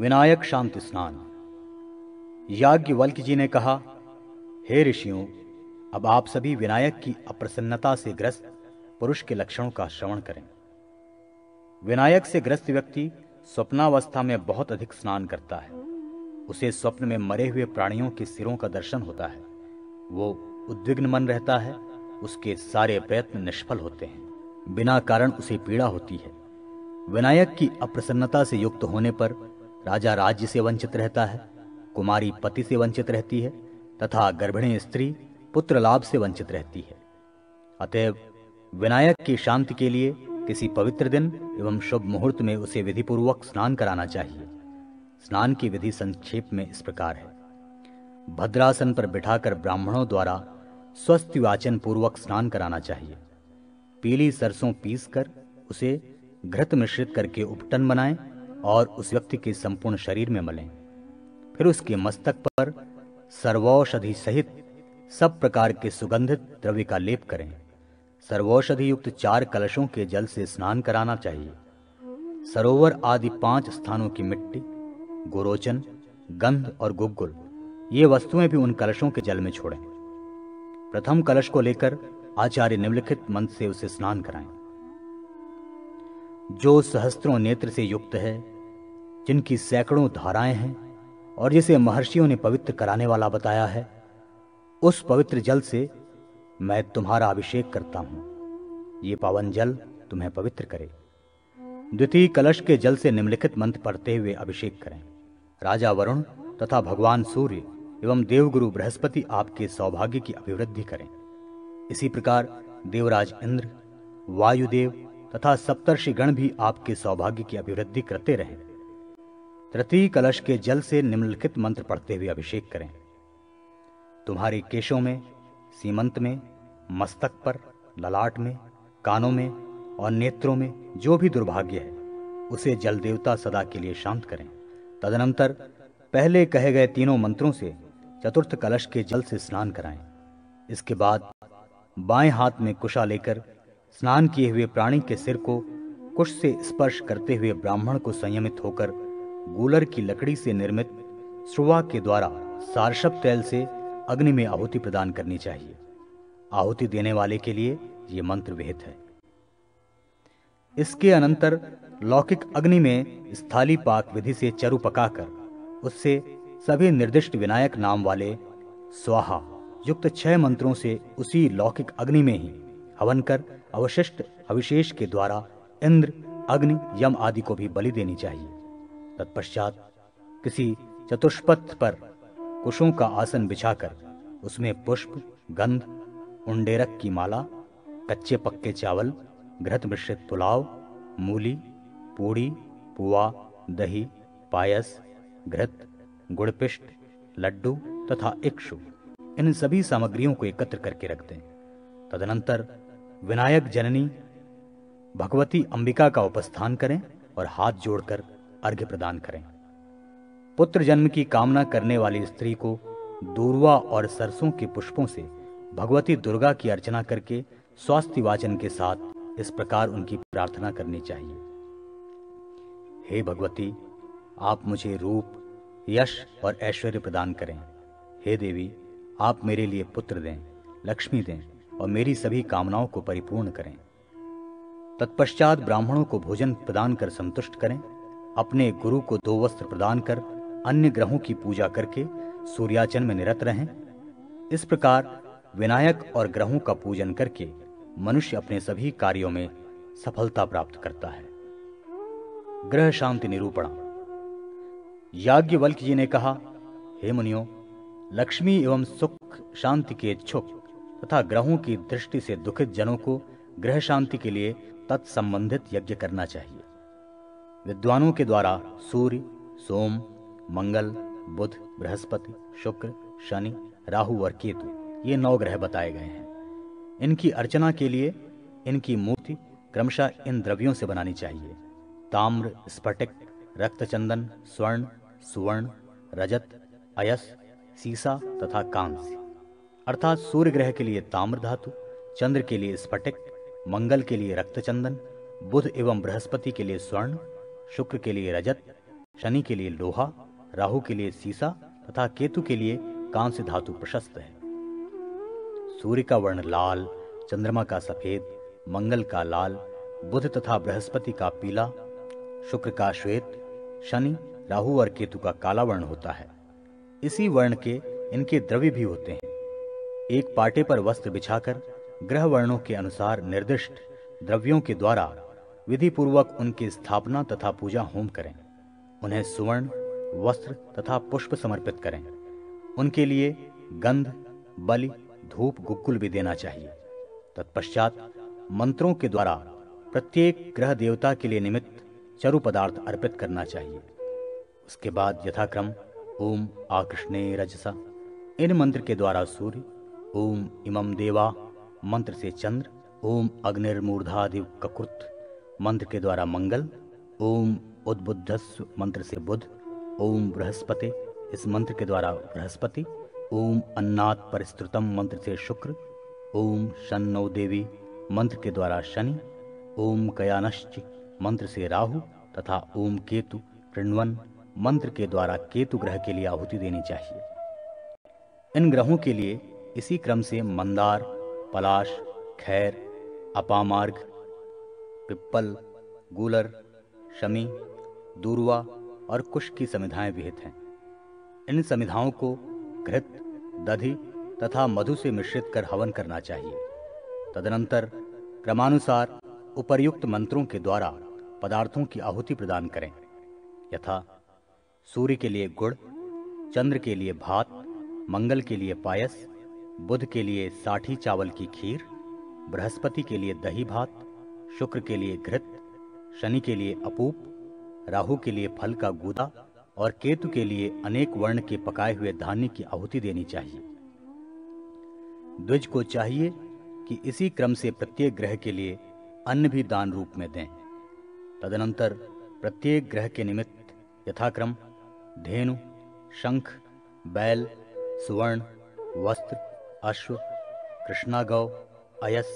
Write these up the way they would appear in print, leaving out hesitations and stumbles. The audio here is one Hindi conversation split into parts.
विनायक शांति स्नान। याज्ञवल्क्य जी ने कहा, हे ऋषियों, अब आप सभी विनायक की अप्रसन्नता से ग्रस्त पुरुष के लक्षणों का श्रवण करें। विनायक से ग्रस्त व्यक्ति स्वप्नावस्था में बहुत अधिक स्नान करता है। उसे स्वप्न में मरे हुए प्राणियों के सिरों का दर्शन होता है। वो उद्विग्न मन रहता है। उसके सारे प्रयत्न निष्फल होते हैं। बिना कारण उसे पीड़ा होती है। विनायक की अप्रसन्नता से युक्त होने पर राजा राज्य से वंचित रहता है, कुमारी पति से वंचित रहती है तथा गर्भिणी स्त्री पुत्र लाभ से वंचित रहती है। अतएव विनायक की शांति के लिए किसी पवित्र दिन एवं शुभ मुहूर्त में उसे विधिपूर्वक स्नान कराना चाहिए। स्नान की विधि संक्षेप में इस प्रकार है। भद्रासन पर बिठाकर ब्राह्मणों द्वारा स्वस्ति वाचन पूर्वक स्नान कराना चाहिए। पीली सरसों पीसकर उसे घृत मिश्रित करके उपटन बनाएं और उस व्यक्ति के संपूर्ण शरीर में मलें। फिर उसके मस्तक पर सर्वौषधि सहित सब प्रकार के सुगंधित द्रव्य का लेप करें। सर्वौषधि युक्त 4 कलशों के जल से स्नान कराना चाहिए। सरोवर आदि 5 स्थानों की मिट्टी, गोरोचन, गंध और गुग्गुल ये वस्तुएं भी उन कलशों के जल में छोड़ें। प्रथम कलश को लेकर आचार्य निम्नलिखित मंत्र से उसे स्नान कराएं। जो सहस्त्रों नेत्र से युक्त है, जिनकी सैकड़ों धाराएं हैं और जिसे महर्षियों ने पवित्र कराने वाला बताया है, उस पवित्र जल से मैं तुम्हारा अभिषेक करता हूं। ये पावन जल तुम्हें पवित्र करे। द्वितीय कलश के जल से निम्नलिखित मंत्र पढ़ते हुए अभिषेक करें। राजा वरुण तथा भगवान सूर्य एवं देवगुरु बृहस्पति आपके सौभाग्य की अभिवृद्धि करें। इसी प्रकार देवराज इंद्र, वायुदेव तथा सप्तर्षि गण भी आपके सौभाग्य की अभिवृद्धि करते रहें। तृतीय कलश के जल से निम्नलिखित मंत्र पढ़ते हुए अभिषेक करें। तुम्हारे केशों में, सीमंत में, मस्तक पर, ललाट में, कानों में और नेत्रों में जो भी दुर्भाग्य है, उसे जल देवता सदा के लिए शांत करें। तदनंतर पहले कहे गए तीनों मंत्रों से चतुर्थ कलश के जल से स्नान कराएं। इसके बाद बाएं हाथ में कुशा लेकर स्नान किए हुए प्राणी के सिर को कुश से स्पर्श करते हुए ब्राह्मण को संयमित होकर गूलर की लकड़ी से निर्मित श्रुवा के द्वारा सारशप तेल से अग्नि में आहुति प्रदान करनी चाहिए। आहुति देने वाले के लिए यह मंत्र विहित है। इसके अनंतर लौकिक अग्नि में स्थाली पाक विधि से चरु पकाकर उससे सभी निर्दिष्ट विनायक नाम वाले स्वाहा युक्त 6 मंत्रों से उसी लौकिक अग्नि में ही हवन कर अवशिष्ट अविशेष के द्वारा इंद्र, अग्नि, यम आदि को भी बलि देनी चाहिए। तत्पश्चात किसी चतुष्पथ पर कुशों का आसन बिछाकर उसमें पुष्प, गंध, उंडेरक की माला, कच्चे पक्के चावल, घृत मिश्रित पुलाव, मूली, पूड़ी, पुआ, दही, पायस, घृत, गुड़पिष्ट, लड्डू तथा इक्षु इन सभी सामग्रियों को एकत्र करके रख दें। तदनंतर विनायक जननी भगवती अंबिका का उपस्थान करें और हाथ जोड़कर अर्घ्य प्रदान करें। पुत्र जन्म की कामना करने वाली स्त्री को दूर्वा और सरसों के पुष्पों से भगवती दुर्गा की अर्चना करके स्वास्थ्य वाचन के साथ इस प्रकार उनकी प्रार्थना करनी चाहिए। हे भगवती, आप मुझे रूप, यश और ऐश्वर्य प्रदान करें। हे देवी, आप मेरे लिए पुत्र दें, लक्ष्मी दें और मेरी सभी कामनाओं को परिपूर्ण करें। तत्पश्चात ब्राह्मणों को भोजन प्रदान कर संतुष्ट करें। अपने गुरु को 2 वस्त्र प्रदान कर अन्य ग्रहों की पूजा करके सूर्याचन में निरत रहें। इस प्रकार विनायक और ग्रहों का पूजन करके मनुष्य अपने सभी कार्यों में सफलता प्राप्त करता है। ग्रह शांति निरूपण। याज्ञवल्क्य जी ने कहा, हे मुनियों, लक्ष्मी एवं सुख शांति के इच्छुक तथा ग्रहों की दृष्टि से दुखित जनों को ग्रह शांति के लिए तत्संबंधित यज्ञ करना चाहिए। विद्वानों के द्वारा सूर्य, सोम, मंगल, बुध, बृहस्पति, शुक्र, शनि, राहु और केतु ये 9 ग्रह बताए गए हैं। इनकी अर्चना के लिए इनकी मूर्ति क्रमशः इन द्रव्यों से बनानी चाहिए: ताम्र, स्फटिक, रक्तचंदन, स्वर्ण, सुवर्ण, रजत, अयस, सीसा तथा कांस्य। अर्थात सूर्य ग्रह के लिए ताम्र धातु, चंद्र के लिए स्फटिक, मंगल के लिए रक्तचंदन, बुध एवं बृहस्पति के लिए स्वर्ण, शुक्र के लिए रजत, शनि के लिए लोहा, राहु के लिए सीसा तथा केतु के लिए कांस्य धातु प्रशस्त है। सूर्य का वर्ण लाल, चंद्रमा का सफेद, मंगल का लाल, बुध तथा बृहस्पति का पीला, शुक्र का श्वेत, शनि, राहु और केतु का काला वर्ण होता है। इसी वर्ण के इनके द्रव्य भी होते हैं। एक पाटे पर वस्त्र बिछाकर ग्रह वर्णों के अनुसार निर्दिष्ट द्रव्यों के द्वारा विधि पूर्वक उनकी स्थापना तथा पूजा होम करें। उन्हें सुवर्ण, वस्त्र तथा पुष्प समर्पित करें। उनके लिए गंध, बलि, धूप, गुग्गुल भी देना चाहिए। तत्पश्चात मंत्रों के द्वारा प्रत्येक ग्रह देवता के लिए निमित्त चरु पदार्थ अर्पित करना चाहिए। उसके बाद यथाक्रम ओम आकृष्णे रजसा इन मंत्र के द्वारा सूर्य, ओम इमं देवा मंत्र से चंद्र, ओम अग्निर्मूर्धादिव ककृत मंत्र के द्वारा मंगल, ओम उद्बुद्धस्व मंत्र से बुध, ओम बृहस्पति इस मंत्र के द्वारा बृहस्पति, ओम अन्नात् परिस्तुतम मंत्र से शुक्र, ओम शन्नो देवी मंत्र के द्वारा शनि, ओम कयानश्च मंत्र से राहु तथा ओम केतु कृण्वन मंत्र के द्वारा केतु ग्रह के लिए आहुति देनी चाहिए। इन ग्रहों के लिए इसी क्रम से मंदार, पलाश, खैर, अपामार्ग, पिप्पल, गूलर, शमी, दूर्वा और कुश की समिधाएं विहित हैं। इन समिधाओं को घृत, दधि तथा मधु से मिश्रित कर हवन करना चाहिए। तदनंतर क्रमानुसार उपर्युक्त मंत्रों के द्वारा पदार्थों की आहुति प्रदान करें। यथा सूर्य के लिए गुड़, चंद्र के लिए भात, मंगल के लिए पायस, बुध के लिए साठी चावल की खीर, बृहस्पति के लिए दही भात, शुक्र के लिए घृत, शनि के लिए अपूप, राहु के लिए फल का गूदा और केतु के लिए अनेक वर्ण के पकाए हुए धान्य की आहुति देनी चाहिए। द्विज को चाहिए कि इसी क्रम से प्रत्येक ग्रह के लिए अन्न भी दान रूप में दें। तदनंतर प्रत्येक ग्रह के निमित्त यथाक्रम धेनु, शंख, बैल, सुवर्ण, वस्त्र, अश्व, कृष्णागौ, अयस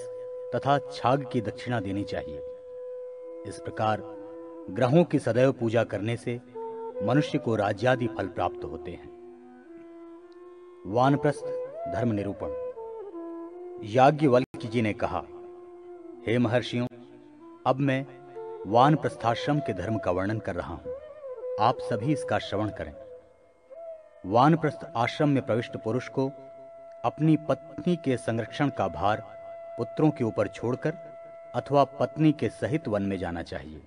तथा छाग की दक्षिणा देनी चाहिए। इस प्रकार ग्रहों की सदैव पूजा करने से मनुष्य को राज्यादि फल प्राप्त होते हैं। वानप्रस्थ धर्म निरूपण। याज्ञवल्क्य जी ने कहा, हे महर्षियों, अब मैं वानप्रस्थाश्रम के धर्म का वर्णन कर रहा हूं। आप सभी इसका श्रवण करें। वानप्रस्थ आश्रम में प्रविष्ट पुरुष को अपनी पत्नी के संरक्षण का भार पुत्रों के ऊपर छोड़कर अथवा पत्नी के सहित वन में जाना चाहिए।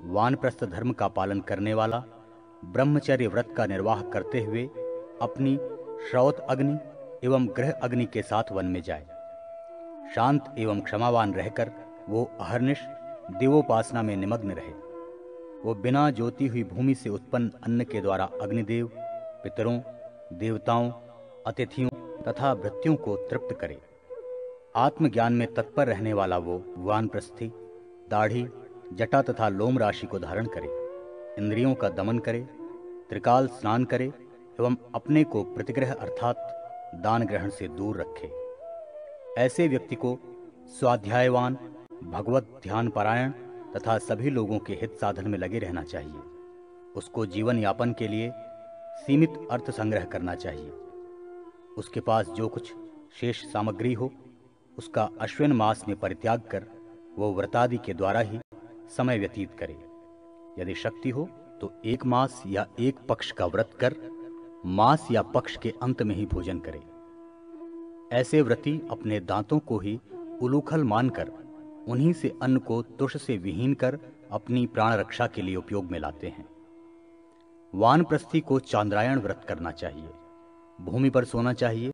वानप्रस्थ धर्म का पालन करने वाला ब्रह्मचर्य व्रत का निर्वाह करते हुए अपनी श्रौत अग्नि एवं गृह अग्नि के साथ वन में जाए। शांत एवं क्षमावान रहकर वो अहर्निश देवोपासना में निमग्न रहे। वो बिना जोती हुई भूमि से उत्पन्न अन्न के द्वारा अग्निदेव, पितरों, देवताओं, अतिथियों तथा भृत्यों को तृप्त करे। आत्मज्ञान में तत्पर रहने वाला वो वानप्रस्थी दाढ़ी, जटा तथा लोम राशि को धारण करे, इंद्रियों का दमन करे, त्रिकाल स्नान करे एवं अपने को प्रतिग्रह अर्थात दान ग्रहण से दूर रखे। ऐसे व्यक्ति को स्वाध्यायवान, भगवत ध्यान पारायण तथा सभी लोगों के हित साधन में लगे रहना चाहिए। उसको जीवन यापन के लिए सीमित अर्थ संग्रह करना चाहिए। उसके पास जो कुछ शेष सामग्री हो उसका अश्विन मास में परित्याग कर वो व्रतादि के द्वारा ही समय व्यतीत करे। यदि शक्ति हो तो 1 मास या 1 पक्ष का व्रत कर मास या पक्ष के अंत में ही भोजन करे। ऐसे व्रती अपने दांतों को ही उलूखल मानकर उन्हीं से अन्न को तुष से विहीन कर अपनी प्राण रक्षा के लिए उपयोग में लाते हैं। वानप्रस्थी को चांद्रायण व्रत करना चाहिए, भूमि पर सोना चाहिए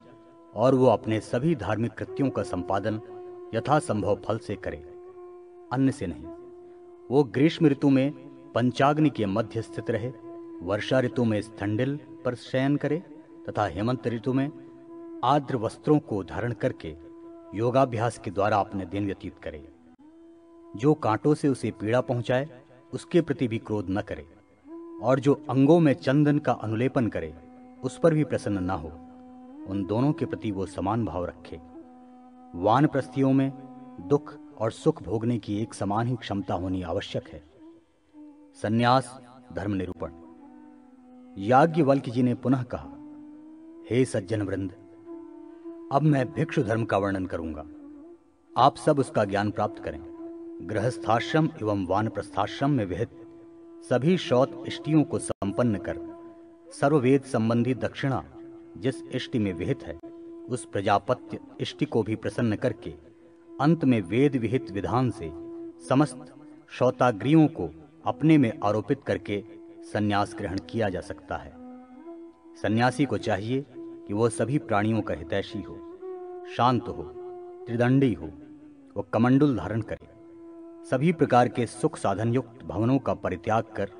और वो अपने सभी धार्मिक कृत्यों का संपादन यथासंभव फल से करे, अन्न से नहीं। वो ग्रीष्म ऋतु में पंचाग्नि के मध्य स्थित रहे, वर्षा ऋतु में स्थंडिल पर शयन करे तथा हेमंत ऋतु में आर्द्र वस्त्रों को धारण करके योगाभ्यास के द्वारा अपने दिन व्यतीत करे। जो कांटों से उसे पीड़ा पहुंचाए उसके प्रति भी क्रोध न करे और जो अंगों में चंदन का अनुलेपन करे उस पर भी प्रसन्न न हो। उन दोनों के प्रति वो समान भाव रखे। वानप्रस्थियों में दुख और सुख भोगने की एक समान ही क्षमता होनी आवश्यक है। सन्यास धर्म निरूपण। याज्ञवल्क्य जी ने पुनः कहा, हे सज्जन वृंद, अब मैं भिक्षु धर्म का वर्णन करूंगा। आप सब उसका ज्ञान प्राप्त करें। गृहस्थाश्रम एवं वानप्रस्थाश्रम में विहित सभी शौच इष्टियों को संपन्न कर सर्ववेद संबंधी दक्षिणा जिस इष्टि में विहित है, उस प्रजापत्य इष्टि को भी प्रसन्न करके अंत में वेद विहित विधान से समस्त शौताग्रियों को अपने में आरोपित करके संन्यास ग्रहण किया जा सकता है। सन्यासी को चाहिए कि वो सभी प्राणियों का हितैषी हो, शांत हो, त्रिदंडी हो, वो कमंडल धारण करे, सभी प्रकार के सुख साधन युक्त भवनों का परित्याग कर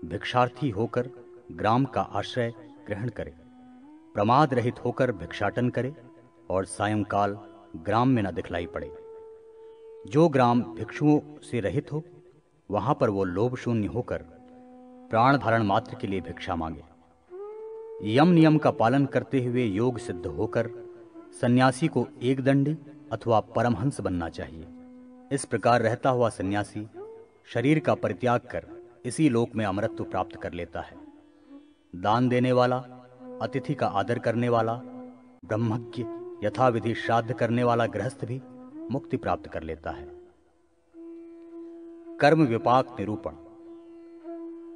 भिक्षार्थी होकर ग्राम का आश्रय ग्रहण करे, प्रमाद रहित होकर भिक्षाटन करे और सायंकाल ग्राम में न दिखलाई पड़े। जो ग्राम भिक्षुओं से रहित हो, वहां पर वो लोभ शून्य होकर प्राण धारण मात्र के लिए भिक्षा मांगे। यम नियम का पालन करते हुए योग सिद्ध होकर सन्यासी को एक दंडी अथवा परमहंस बनना चाहिए। इस प्रकार रहता हुआ सन्यासी शरीर का परित्याग कर इसी लोक में अमरत्व प्राप्त कर लेता है। दान देने वाला, अतिथि का आदर करने वाला, ब्रह्मज्ञ यथाविधि श्राद्ध करने वाला गृहस्थ भी मुक्ति प्राप्त कर लेता है। कर्म विपाक निरूपण।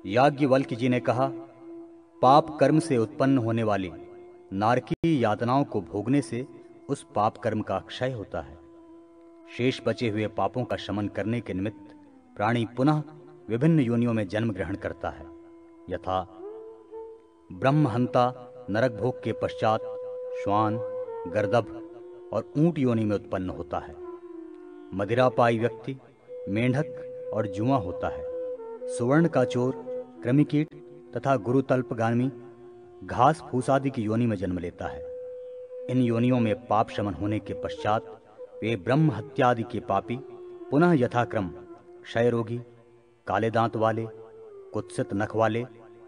याज्ञवल्क्य जी ने कहा, पाप कर्म से उत्पन्न होने वाली नारकीय यातनाओं को भोगने से उस पाप कर्म का क्षय होता है। शेष बचे हुए पापों का शमन करने के निमित्त प्राणी पुनः विभिन्न योनियों में जन्म ग्रहण करता है। यथा ब्रह्महंता नरक भोग के पश्चात श्वान, गर्दभ और ऊंट योनि में उत्पन्न होता है। मदिरापाई व्यक्ति मेंढक और जुआ होता है। सुवर्ण का चोर कृमिकीट तथा गुरुतल्पगामी घास फूस आदि की योनि में जन्म लेता है। इन योनियों में पाप शमन होने के पश्चात वे ब्रह्म हत्यादि के पापी पुनः यथाक्रम क्षय रोगी, काले दांत वाले, कुत्सित नख वाले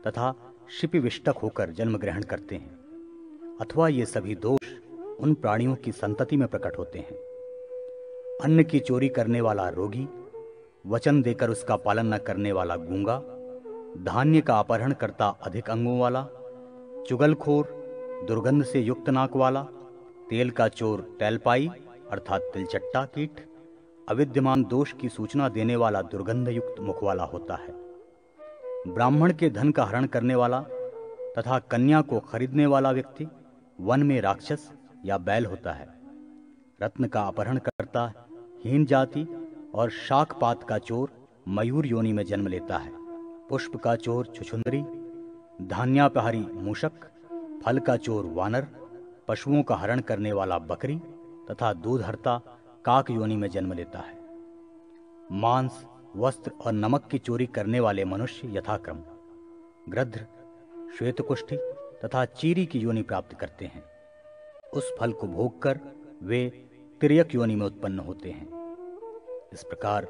तथा शिपिविष्टक होकर जन्म ग्रहण करते हैं। अथवा ये सभी दोष उन प्राणियों की संतति में प्रकट होते हैं। अन्न की चोरी करने वाला रोगी, वचन देकर उसका पालन न करने वाला गूंगा, धान्य का अपहरण करता अधिक अंगों वाला, चुगलखोर, दुर्गंध से युक्त नाक वाला, तेल का चोर टैलपाई अर्थात तिलचट्टा कीट, अविद्यमान दोष की सूचना देने वाला दुर्गंध युक्त मुख वाला होता है। ब्राह्मण के धन का हरण करने वाला तथा कन्या को खरीदने वाला व्यक्ति वन में राक्षस या बैल होता है। रत्न का अपहरण करता हीन जाति और शाकपात का चोर मयूर योनि में जन्म लेता है। पुष्प का चोर छुछुंदरी, धान्यापहारी मूषक, फल का चोर वानर, पशुओं का हरण करने वाला बकरी तथा दूधहर्ता काक योनि में जन्म लेता है। मांस, वस्त्र और नमक की चोरी करने वाले मनुष्य यथाक्रम गृध्र, श्वेतकुष्ठी तथा चीरी की योनि प्राप्त करते हैं। उस फल को भोगकर वे तिर्यक योनि में उत्पन्न होते हैं। इस प्रकार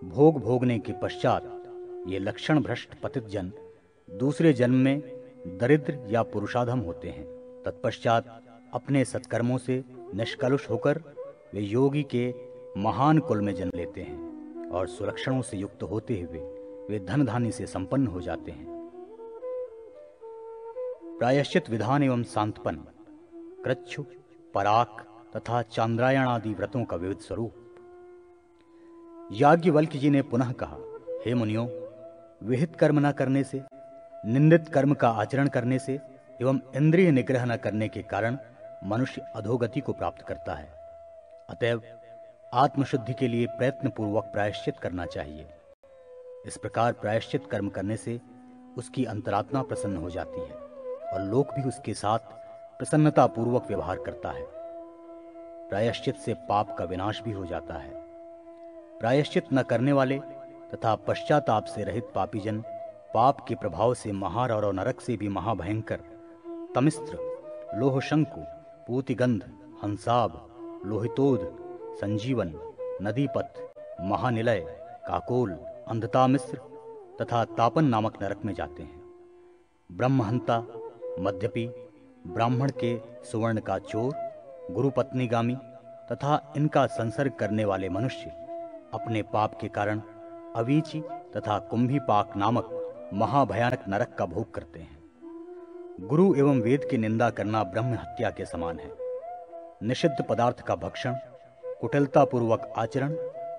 भोग भोगने के पश्चात ये लक्षण भ्रष्ट पतित जन दूसरे जन्म में दरिद्र या पुरुषाधम होते हैं। तत्पश्चात अपने सत्कर्मों से निष्कलुष होकर वे योगी के महान कुल में जन्म लेते हैं और सुलक्षणों से युक्त होते हुए वे धन धान्य से संपन्न हो जाते हैं। प्रायश्चित विधान एवं सांतपन, कृच्छु, पराक तथा चांद्रायण आदि व्रतों का विविध स्वरूप। याज्ञवल्क्य जी ने पुनः कहा, हे मुनियों, विहित कर्म न करने से, निंदित कर्म का आचरण करने से एवं इंद्रिय निग्रह न करने के कारण मनुष्य अधोगति को प्राप्त करता है। अतएव आत्मशुद्धि के लिए प्रयत्न पूर्वक प्रायश्चित करना चाहिए। इस प्रकार प्रायश्चित कर्म करने से उसकी अंतरात्मा प्रसन्न हो जाती है और लोक भी उसके साथ प्रसन्नता पूर्वक व्यवहार करता है। प्रायश्चित से पाप का विनाश भी हो जाता है। प्रायश्चित न करने वाले तथा पश्चाताप से रहित पापीजन पाप के प्रभाव से महारौरव नरक से भी महाभयंकर तमिस्त्र, लोहशंकु, पूतिगंध, हंसाब, लोहितोद, संजीवन, नदीपथ, महानिलय, काकोल, अंधतामिस्र तथा तापन नामक नरक में जाते हैं। ब्रह्महंता, मद्यपी, ब्राह्मण के सुवर्ण का चोर, गुरुपत्नीगामी तथा इनका संसर्ग करने वाले मनुष्य अपने पाप के कारण अवीची तथा कुंभीपाक नामक महाभयानक नरक का भोग करते हैं। गुरु एवं वेद की निंदा करना ब्रह्म हत्या के समान है। निषिद्ध पदार्थ का भक्षण, कुटिलतापूर्वक आचरण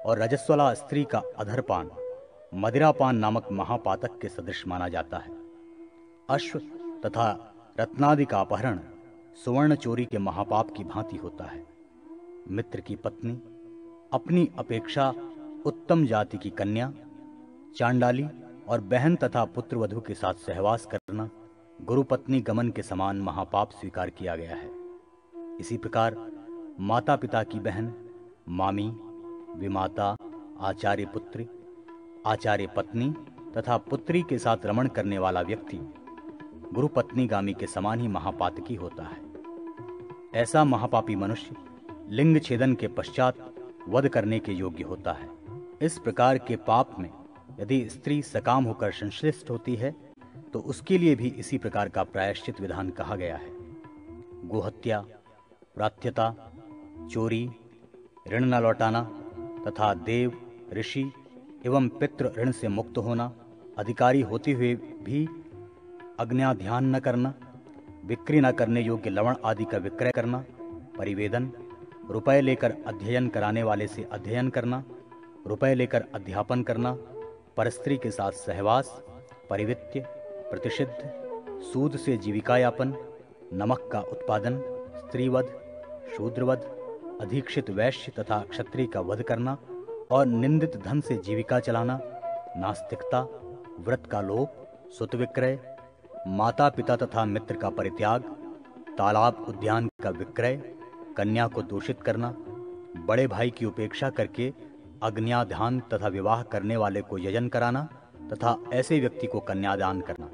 और रजस्वला स्त्री का अधरपान मदिरापान नामक महापातक के सदृश माना जाता है। अश्व तथा रत्नादि का अपहरण सुवर्ण चोरी के महापाप की भांति होता है। मित्र की पत्नी, अपनी अपेक्षा उत्तम जाति की कन्या, चांडाली और बहन तथा पुत्रवधू के साथ सहवास करना गुरुपत्नी गमन के समान महापाप स्वीकार किया गया है। इसी प्रकार माता पिता की बहन, मामी, विमाता, आचार्य पुत्री, आचार्य पत्नी तथा पुत्री के साथ रमण करने वाला व्यक्ति गुरुपत्नीगामी के समान ही महापातकी होता है। ऐसा महापापी मनुष्य लिंग छेदन के पश्चात वध करने के योग्य होता है। इस प्रकार के पाप में यदि स्त्री सकाम होकर संश्लिष्ट होती है तो उसके लिए भी इसी प्रकार का प्रायश्चित विधान कहा गया है। गोहत्या, व्रात्यता, चोरी, ऋण न लौटाना तथा देव, ऋषि एवं पितृ ऋण से मुक्त होना, अधिकारी होते हुए भी अज्ञाध्यान न करना, बिक्री न करने योग्य लवण आदि का विक्रय करना, परिवेदन, रुपए लेकर अध्ययन कराने वाले से अध्ययन करना, रुपए लेकर अध्यापन करना, परस्त्री के साथ सहवास, परिवित्य, प्रतिषिद्ध, सूद से जीविकायापन, नमक का उत्पादन, स्त्रीवध, शूद्रवध, अधीक्षित वैश्य तथा क्षत्रिय का वध करना और निंदित धन से जीविका चलाना, नास्तिकता, व्रत का लोप, सुत विक्रय, माता पिता तथा मित्र का परित्याग, तालाब उद्यान का विक्रय, कन्या को दूषित करना, बड़े भाई की उपेक्षा करके अज्ञाध्यान तथा विवाह करने वाले को यजन कराना तथा ऐसे व्यक्ति को कन्यादान करना,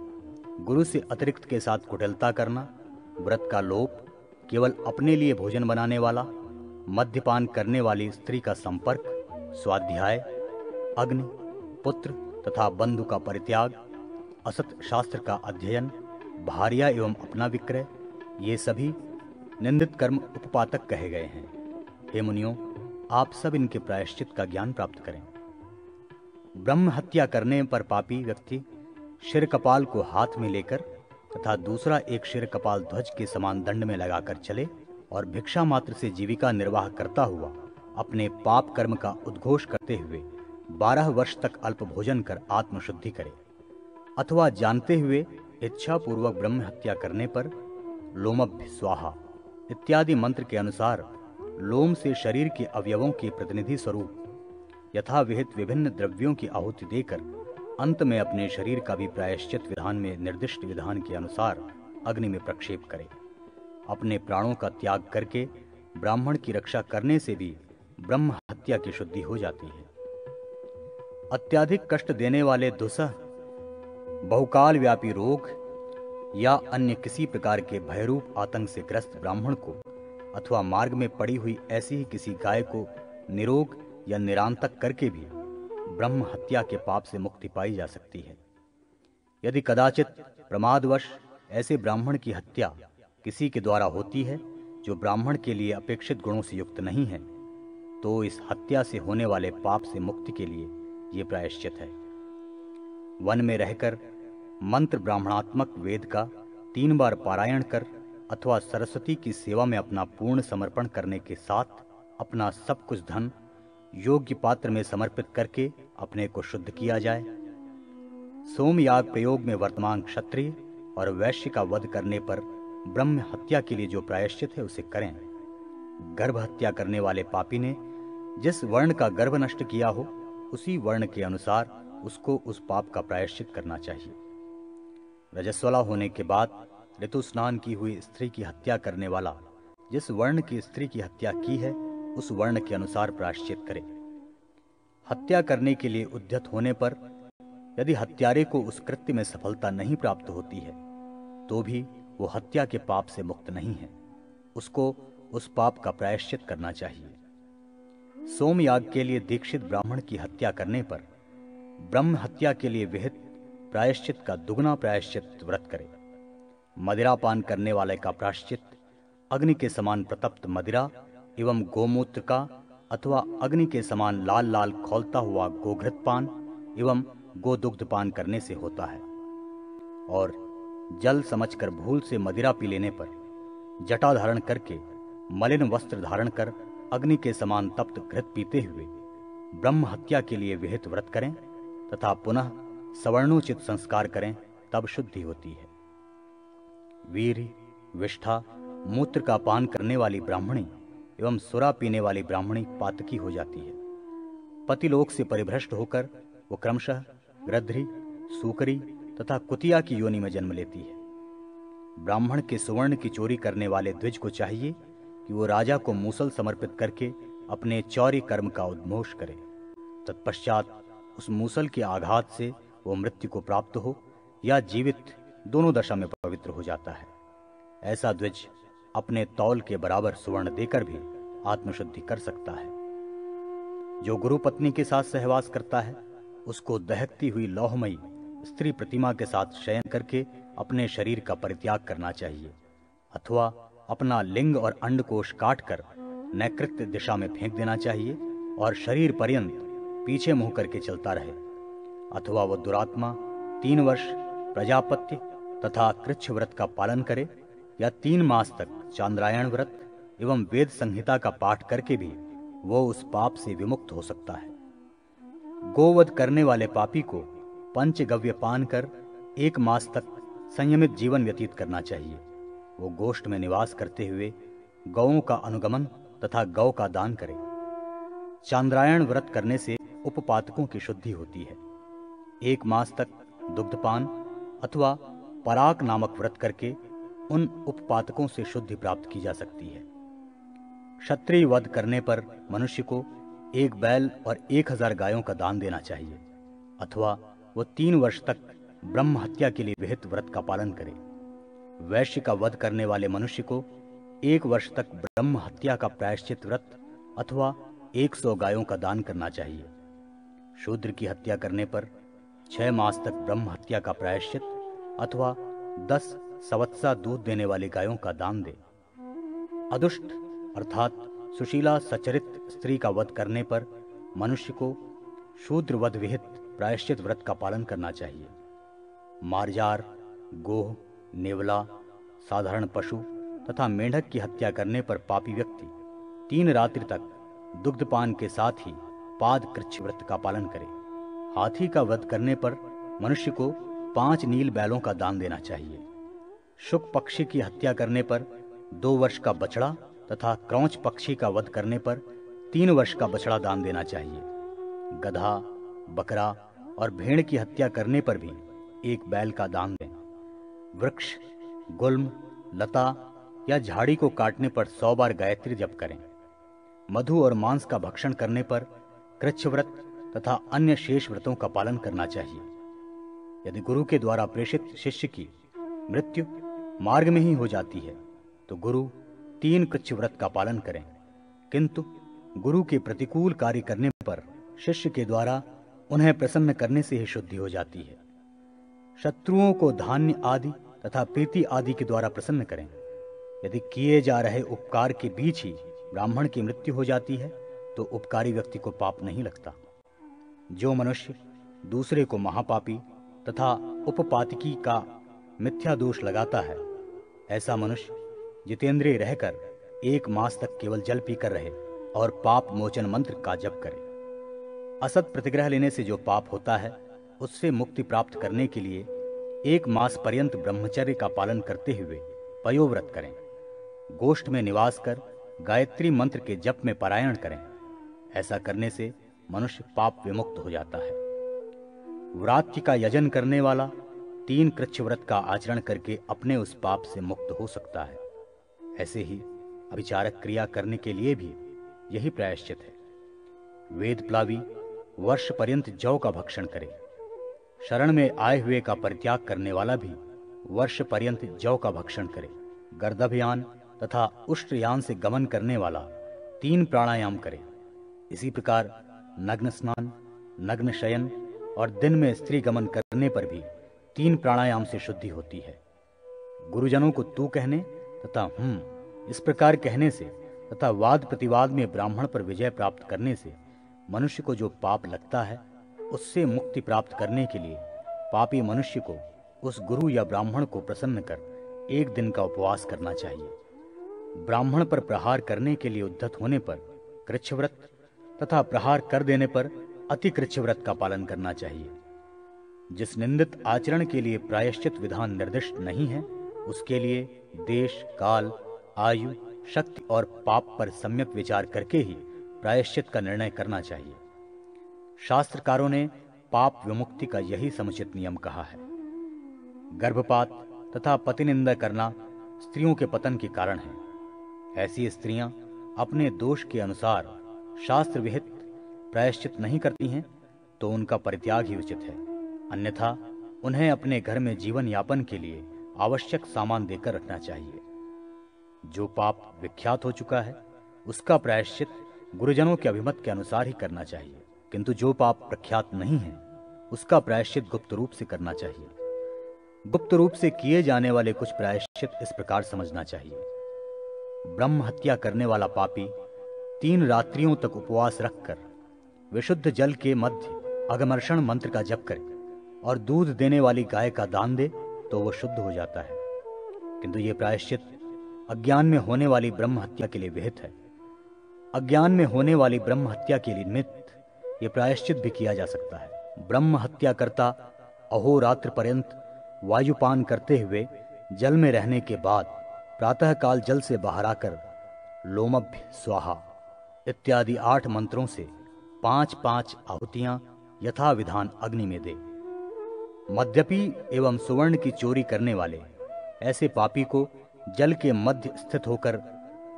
गुरु से अतिरिक्त के साथ कुटिलता करना, व्रत का लोप, केवल अपने लिए भोजन बनाने वाला, मद्यपान करने वाली स्त्री का संपर्क, स्वाध्याय, अग्नि, पुत्र तथा बंधु का परित्याग, असत शास्त्र का अध्ययन, भार्या एवं अपना विक्रय, ये सभी निंदित कर्म उपपातक कहे गए हैं। हे मुनियों, आप सब इनके प्रायश्चित का ज्ञान प्राप्त करें। ब्रह्म हत्या करने पर पापी व्यक्ति शिर कपाल को हाथ में लेकर तथा दूसरा एक शिर कपाल ध्वज के समान दंड में लगाकर चले और भिक्षा मात्र से जीविका निर्वाह करता हुआ अपने पाप कर्म का उद्घोष करते हुए 12 वर्ष तक अल्प भोजन कर आत्मशुद्धि करे, अथवा जानते हुए इच्छा पूर्वक ब्रह्म हत्या करने पर लोमभ्य स्वाहा इत्यादि मंत्र के अनुसार लोम से शरीर के अवयवों के प्रतिनिधि स्वरूप यथाविहित विभिन्न द्रव्यों की आहुति देकर अंत में अपने शरीर का भी प्रायश्चित विधान में निर्दिष्ट विधान के अनुसार अग्नि में प्रक्षेप करे। अपने प्राणों का त्याग करके ब्राह्मण की रक्षा करने से भी ब्रह्म हत्या की शुद्धि हो जाती है। अत्याधिक कष्ट देने वाले दुस्सह, बहुकाल व्यापी रोग या अन्य किसी प्रकार के भयरूप आतंक से ग्रस्त ब्राह्मण को अथवा मार्ग में पड़ी हुई ऐसी ही किसी गाय को निरोग या निरांतक करके भी ब्रह्म हत्या के पाप से मुक्ति पाई जा सकती है। यदि कदाचित प्रमादवश ऐसे ब्राह्मण की हत्या किसी के द्वारा होती है जो ब्राह्मण के लिए अपेक्षित गुणों से युक्त नहीं है, तो इस हत्या से होने वाले पाप से मुक्ति के लिए ये प्रायश्चित है। वन में रहकर मंत्र ब्राह्मणात्मक वेद का 3 बार पारायण कर अथवा सरस्वती की सेवा में अपना पूर्ण समर्पण करने के साथ अपना सब कुछ धन योग्य पात्र में समर्पित करके अपने को शुद्ध किया जाए। सोमयाग प्रयोग में वर्तमान क्षत्रिय और वैश्य का वध करने पर ब्रह्म हत्या के लिए जो प्रायश्चित है उसे करें। गर्भ हत्या करने वाले पापी ने जिस वर्ण का गर्भ नष्ट किया हो उसी वर्ण के अनुसार उसको उस पाप का प्रायश्चित करना चाहिए। रजस्वला होने के बाद ऋतु स्नान की हुई स्त्री की हत्या करने वाला जिस वर्ण की स्त्री की हत्या की है उस वर्ण के अनुसार प्रायश्चित करे। हत्या करने के लिए उद्यत होने पर यदि हत्यारे को उस कृत्य में सफलता नहीं प्राप्त होती है तो भी वो हत्या के पाप से मुक्त नहीं है, उसको उस पाप का प्रायश्चित करना चाहिए। सोमयाग के लिए दीक्षित ब्राह्मण की हत्या करने पर ब्रह्म हत्या के लिए विहित प्रायश्चित का दुगना प्रायश्चित व्रत करे। मदिरापान करने वाले का प्रायश्चित अग्नि के समान प्रतप्त मदिरा एवं गोमूत्र का अथवा अग्नि के समान लाल लाल खौलता हुआ गोघृत पान एवं गोदुग्ध पान करने से होता है। और जल समझकर भूल से मदिरा पी लेने पर, जटा धारण करके मलिन वस्त्र धारण कर अग्नि के समान तप्त घृत पीते हुए ब्रह्म हत्या के लिए विहित व्रत करें तथा पुनः सवर्णोचित संस्कार करें, तब शुद्धि होती है। वीर, विष्ठा, मूत्र का पान करने वाली ब्राह्मणी एवं सुरा पीने वाली ब्राह्मणी पातकी हो जाती है। पतिलोक से परिभ्रष्ट होकर वो क्रमशः गृध्री, सूकरी तथा कुतिया की योनि में जन्म लेती है। ब्राह्मण के सुवर्ण की चोरी करने वाले द्विज को चाहिए कि वो राजा को मूसल समर्पित करके अपने चौर्य कर्म का उद्घोष करे। तत्पश्चात उस मूसल के आघात से वो मृत्यु को प्राप्त हो या जीवित, दोनों दशा में पवित्र हो जाता है। ऐसा द्विज अपने तौल के बराबर सुवर्ण देकर भी आत्मशुद्धि कर सकता है। जो गुरु पत्नी के साथ सहवास करता है, उसको दहकती हुई लौहमयी स्त्री प्रतिमा के साथ शयन करके अपने शरीर का परित्याग करना चाहिए, अथवा अपना लिंग और अंडकोश काटकर नैकृत्य दिशा में फेंक देना चाहिए और शरीर पर्यंत पीछे मुंह करके चलता रहे। अथवा वो दुरात्मा 3 वर्ष प्रजापत्य तथा कृच्छ व्रत का पालन करे या 3 मास तक चांद्रायण व्रत एवं वेद संहिता का पाठ करके भी वो उस पाप से विमुक्त हो सकता है। गोवध करने वाले पापी को पंचगव्य पान कर 1 मास तक संयमित जीवन व्यतीत करना चाहिए। वो गोष्ठ में निवास करते हुए गौओं का अनुगमन तथा गौ का दान करे। चांद्रायण व्रत करने से उपपातकों की शुद्धि होती है। 1 मास तक दुग्धपान अथवा पराक नामक व्रत करके उन उपपातकों से शुद्धि प्राप्त की जा सकती है। क्षत्रिय वध करने पर मनुष्य को 1 बैल और 1000 गायों का दान देना चाहिए, अथवा वो 3 वर्ष तक ब्रह्म हत्या के लिए विहित व्रत का पालन करे। वैश्य का वध करने वाले मनुष्य को 1 वर्ष तक ब्रह्म हत्या का प्रायश्चित व्रत अथवा 100 गायों का दान करना चाहिए। शूद्र की हत्या करने पर 6 मास तक ब्रह्म हत्या का प्रायश्चित अथवा 10 सवत्सा दूध देने वाली गायों का दान दे। अदुष्ट अर्थात सुशीला सचरित स्त्री का वध करने पर मनुष्य को शूद्र वध विहित प्रायश्चित व्रत का पालन करना चाहिए। मार्जार, गोह, नेवला, साधारण पशु तथा मेंढक की हत्या करने पर पापी व्यक्ति 3 रात्रि तक दुग्धपान के साथ ही पाद कृच्छ व्रत का पालन करे। हाथी का वध करने पर मनुष्य को 5 नील बैलों का दान देना चाहिए। शुक पक्षी की हत्या करने पर 2 वर्ष का बछड़ा तथा क्रौंच पक्षी का वध करने पर 3 वर्ष का बछड़ा दान देना चाहिए। गधा, बकरा और भेड़ की हत्या करने पर भी 1 बैल का दान दें। वृक्ष, गुल्म, लता या झाड़ी को काटने पर 100 बार गायत्री जप करें। मधु और मांस का भक्षण करने पर कृच्छ व्रत तथा अन्य शेष व्रतों का पालन करना चाहिए। यदि गुरु के द्वारा प्रेषित शिष्य की मृत्यु मार्ग में ही हो जाती है तो गुरु 3 कृच्छ व्रत का पालन करें, किंतु गुरु के प्रतिकूल कार्य करने पर शिष्य के द्वारा उन्हें प्रसन्न करने से ही शुद्धि हो जाती है। शत्रुओं को धान्य आदि तथा प्रीति आदि के द्वारा प्रसन्न करें। यदि किए जा रहे उपकार के बीच ही ब्राह्मण की मृत्यु हो जाती है तो उपकारी व्यक्ति को पाप नहीं लगता। जो मनुष्य दूसरे को महापापी तथा उपपातकी का मिथ्या दोष लगाता है, ऐसा मनुष्य जितेंद्रिय रहकर 1 मास तक केवल जल पीकर रहे और पाप मोचन मंत्र का जप करे। असत प्रतिग्रह लेने से जो पाप होता है, उससे मुक्ति प्राप्त करने के लिए 1 मास पर्यंत ब्रह्मचर्य का पालन करते हुए पयोव्रत करें। गोष्ठ में निवास कर गायत्री मंत्र के जप में पारायण करें। ऐसा करने से मनुष्य पाप विमुक्त हो जाता है। व्रात्य का यजन करने वाला 3 कृच्छ व्रत का आचरण करके अपने उस पाप से मुक्त हो सकता है। ऐसे ही अभिचारक क्रिया करने के लिए भी यही प्रायश्चित है। वेद प्लावी वर्ष पर्यंत जौ का भक्षण करे। शरण में आए हुए का परित्याग करने वाला भी वर्ष पर्यंत जौ का भक्षण करे। गर्दभयान तथा उष्ट्रयान से गमन करने वाला 3 प्राणायाम करे। इसी प्रकार नग्न स्नान, नग्न शयन और दिन में स्त्री गमन करने पर भी 3 प्राणायाम से शुद्धि होती है। गुरुजनों को तू कहने तथा इस प्रकार कहने से तथा वाद प्रतिवाद में ब्राह्मण पर विजय प्राप्त करने से मनुष्य को जो पाप लगता है उससे मुक्ति प्राप्त करने के लिए पापी मनुष्य को उस गुरु या ब्राह्मण को प्रसन्न कर एक दिन का उपवास करना चाहिए। ब्राह्मण पर प्रहार करने के लिए उद्धत होने पर कृच्छ्रव्रत तथा प्रहार कर देने पर अति कृच्छ्रव्रत का पालन करना चाहिए। जिस निंदित आचरण के लिए प्रायश्चित विधान निर्दिष्ट नहीं है, उसके लिए देश, काल, आयु, शक्ति और पाप पर सम्यक विचार करके ही प्रायश्चित का निर्णय करना चाहिए। शास्त्रकारों ने पाप विमुक्ति का यही समुचित नियम कहा है। गर्भपात तथा पतिनिंदा करना स्त्रियों के पतन के कारण है। ऐसी स्त्रियां अपने दोष के अनुसार शास्त्र विहित प्रायश्चित नहीं करती हैं तो उनका परित्याग ही उचित है, अन्यथा उन्हें अपने घर में जीवन यापन के लिए आवश्यक सामान देकर रखना चाहिए। जो पाप विख्यात हो चुका है उसका प्रायश्चित गुरुजनों के अभिमत के अनुसार ही करना चाहिए, किंतु जो पाप प्रख्यात नहीं है उसका प्रायश्चित गुप्त रूप से करना चाहिए। गुप्त रूप से किए जाने वाले कुछ प्रायश्चित इस प्रकार समझना चाहिए। ब्रह्म हत्या करने वाला पापी 3 रात्रियों तक उपवास रखकर विशुद्ध जल के मध्य अगमर्षण मंत्र का जप करे और दूध देने वाली गाय का दान दे तो वो शुद्ध हो जाता है। किंतु ये प्रायश्चित अज्ञान में होने वाली ब्रह्म हत्या के लिए विहित है। अज्ञान में होने वाली ब्रह्म हत्या के निमित्त ये प्रायश्चित भी किया जा सकता है। ब्रह्म हत्या करता अहोरात्र पर्यंत वायुपान करते हुए जल में रहने के बाद प्रातःकाल जल से बाहर आकर लोमभ्य स्वाहा इत्यादि 8 मंत्रों से 5-5 आहुतियां यथा विधान अग्नि में दे। मद्यपि एवं सुवर्ण की चोरी करने वाले ऐसे पापी को जल के मध्य स्थित होकर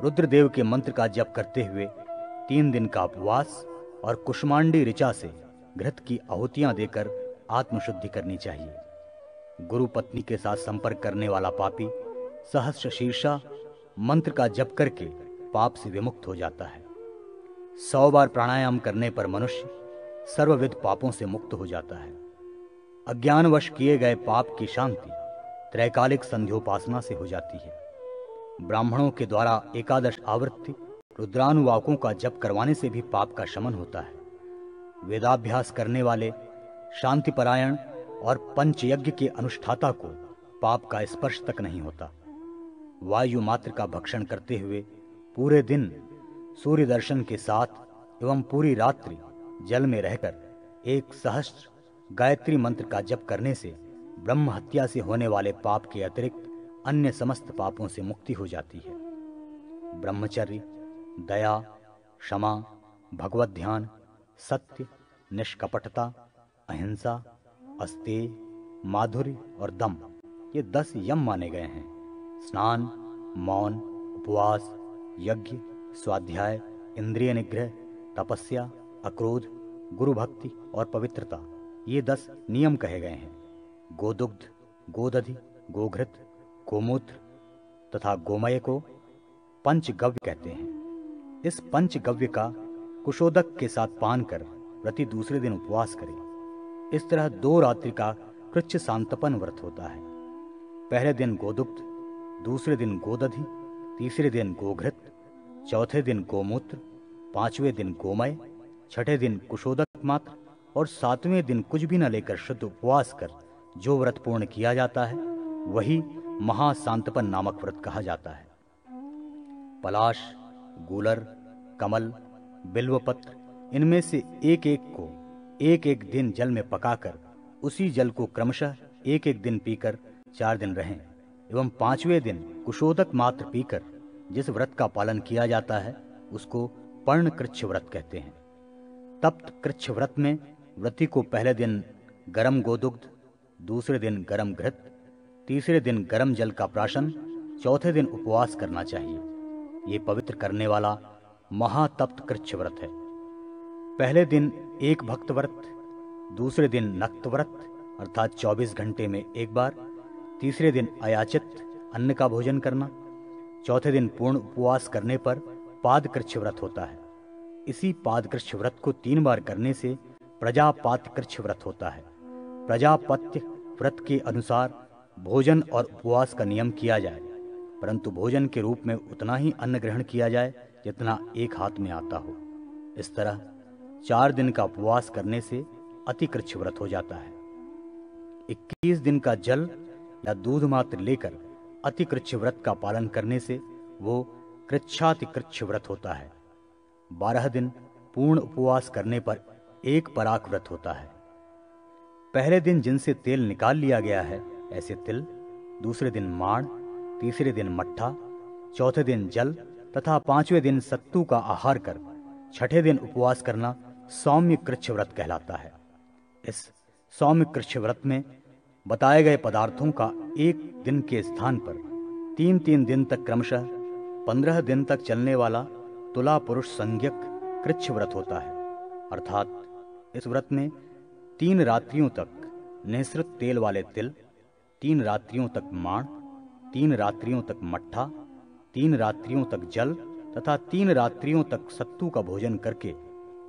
रुद्रदेव के मंत्र का जप करते हुए 3 दिन का उपवास और कुष्मांडी ऋचा से घृत की आहुतियां देकर आत्मशुद्धि करनी चाहिए। गुरु पत्नी के साथ संपर्क करने वाला पापी सहस्र शीर्षा मंत्र का जप करके पाप से विमुक्त हो जाता है। 100 बार प्राणायाम करने पर मनुष्य सर्वविध पापों से मुक्त हो जाता है। अज्ञानवश किए गए पाप की शांति त्रैकालिक संध्योपासना से हो जाती है। ब्राह्मणों के द्वारा 11 आवृत्ति रुद्रानुवाकों का जप करवाने से भी पाप का शमन होता है। वेदाभ्यास करने वाले शांतिपरायण और पंचयज्ञ के अनुष्ठाता को पाप का स्पर्श तक नहीं होता। वायु मात्र का भक्षण करते हुए पूरे दिन सूर्य दर्शन के साथ एवं पूरी रात्रि जल में रहकर 1 सहस्त्र गायत्री मंत्र का जप करने से ब्रह्म हत्या से होने वाले पाप के अतिरिक्त अन्य समस्त पापों से मुक्ति हो जाती है। ब्रह्मचर्य, दया, क्षमा, भगवत ध्यान, सत्य, निष्कपटता, अहिंसा, अस्तेय, माधुर्य और दम ये 10 यम माने गए हैं। स्नान, मौन, उपवास, यज्ञ, स्वाध्याय, इंद्रिय निग्रह, तपस्या, अक्रोध, गुरु भक्ति और पवित्रता ये 10 नियम कहे गए हैं। गोदुग्ध, गोदधि, गोघृत, गोमूत्र तथा गोमय को पंचगव्य कहते हैं। इस पंचगव्य का कुशोदक के साथ पान कर प्रति दूसरे दिन उपवास करें। इस तरह 2 रात्रि का कृच्छ सांतपन व्रत होता है। पहले दिन गोदुग्ध, दूसरे दिन गोदधि, तीसरे दिन गोघृत, चौथे दिन गोमूत्र, 5वें दिन गोमय, 6ठे दिन कुशोदक मात्र और 7वें दिन कुछ भी न लेकर शुद्ध उपवास कर जो व्रत पूर्ण किया जाता है वही महासांतपन नामक व्रत कहा जाता है। पलाश, गूलर, कमल, बिल्वपत्र इनमें से एक एक को एक एक दिन जल में पकाकर उसी जल को क्रमशः एक एक दिन पीकर 4 दिन रहें एवं 5वें दिन कुशोदक मात्र पीकर जिस व्रत का पालन किया जाता है उसको पर्ण कृच्छ व्रत कहते हैं। तप्त कृच्छ व्रत में व्रती को पहले दिन गरम गोदुग्ध, दूसरे दिन गरम घृत, तीसरे दिन गरम जल का प्राशन, चौथे दिन उपवास करना चाहिए। ये पवित्र करने वाला महातप्त कृच्छ व्रत है। पहले दिन एक भक्त व्रत, दूसरे दिन नक्त व्रत अर्थात 24 घंटे में एक बार, तीसरे दिन अयाचित अन्न का भोजन करना, चौथे दिन पूर्ण उपवास करने पर पादकृच्छ व्रत होता है। इसी पादकृच्छ व्रत को 3 बार करने से प्रजापात्यकृच्छ व्रत होता है। प्रजापत्य व्रत के अनुसार भोजन और उपवास का नियम किया जाए, परंतु भोजन के रूप में उतना ही अन्न ग्रहण किया जाए जितना एक हाथ में आता हो। इस तरह 4 दिन का उपवास करने से अतिकृच्छ व्रत हो जाता है। 21 दिन का जल या दूध मात्र लेकर अतिकृच्छ व्रत का पालन करने से वो कृच्छातिकृच्छ व्रत होता है। 12 दिन पूर्ण उपवास करने पर एक पराक व्रत होता है। पहले दिन जिनसे तेल निकाल लिया गया है ऐसे तिल, दूसरे दिन माण, तीसरे दिन मट्ठा, चौथे दिन जल तथा 5वें दिन सत्तू का आहार कर 6ठे दिन उपवास करना सौम्य कृच्छ व्रत कहलाता है। इस सौम्य कृच्छ व्रत में बताए गए पदार्थों का एक दिन के स्थान पर 3-3 दिन तक क्रमशः 15 दिन तक चलने वाला तुला पुरुष संज्ञक कृच्छ व्रत होता है। अर्थात इस व्रत में 3 रात्रियों तक निःसृत तेल वाले तिल, 3 रात्रियों तक माण, 3 रात्रियों तक मट्ठा, 3 रात्रियों तक जल तथा 3 रात्रियों तक सत्तू का भोजन करके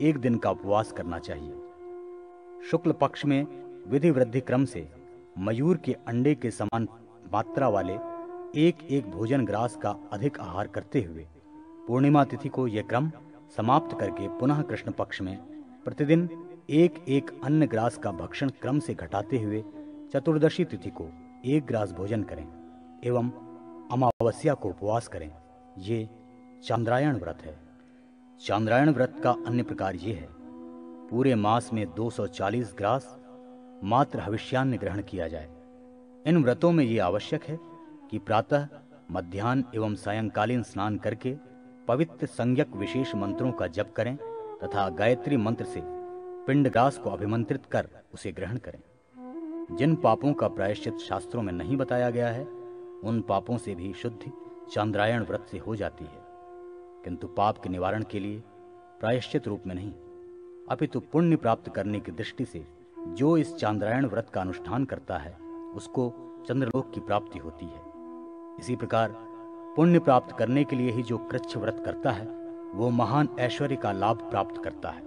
एक दिन का उपवास करना चाहिए। शुक्ल पक्ष में विधि वृद्धि क्रम से मयूर के अंडे के समान मात्रा वाले एक भोजन ग्रास का अधिक आहार करते हुए पूर्णिमा तिथि को यह क्रम समाप्त करके पुनः कृष्ण पक्ष में प्रतिदिन एक अन्न ग्रास का भक्षण क्रम से घटाते हुए चतुर्दशी तिथि को 1 ग्रास भोजन करें एवं अमावस्या को उपवास करें। ये चांद्रायण व्रत है। चांद्रायण व्रत का अन्य प्रकार ये है, पूरे मास में 240 ग्रास मात्र हविष्यान्न ग्रहण किया जाए। इन व्रतों में ये आवश्यक है कि प्रातः, मध्याह्न एवं सायंकालीन स्नान करके पवित्र संज्ञक विशेष मंत्रों का जप करें तथा गायत्री मंत्र से पिंडग्रास को अभिमंत्रित कर उसे ग्रहण करें। जिन पापों का प्रायश्चित शास्त्रों में नहीं बताया गया है उन पापों से भी शुद्धि चांद्रायण व्रत से हो जाती है, किंतु पाप के निवारण के लिए प्रायश्चित रूप में नहीं अपितु पुण्य प्राप्त करने की दृष्टि से जो इस चांद्रायण व्रत का अनुष्ठान करता है उसको चंद्रलोक की प्राप्ति होती है। इसी प्रकार पुण्य प्राप्त करने के लिए ही जो कृच्छ व्रत करता है वो महान ऐश्वर्य का लाभ प्राप्त करता है।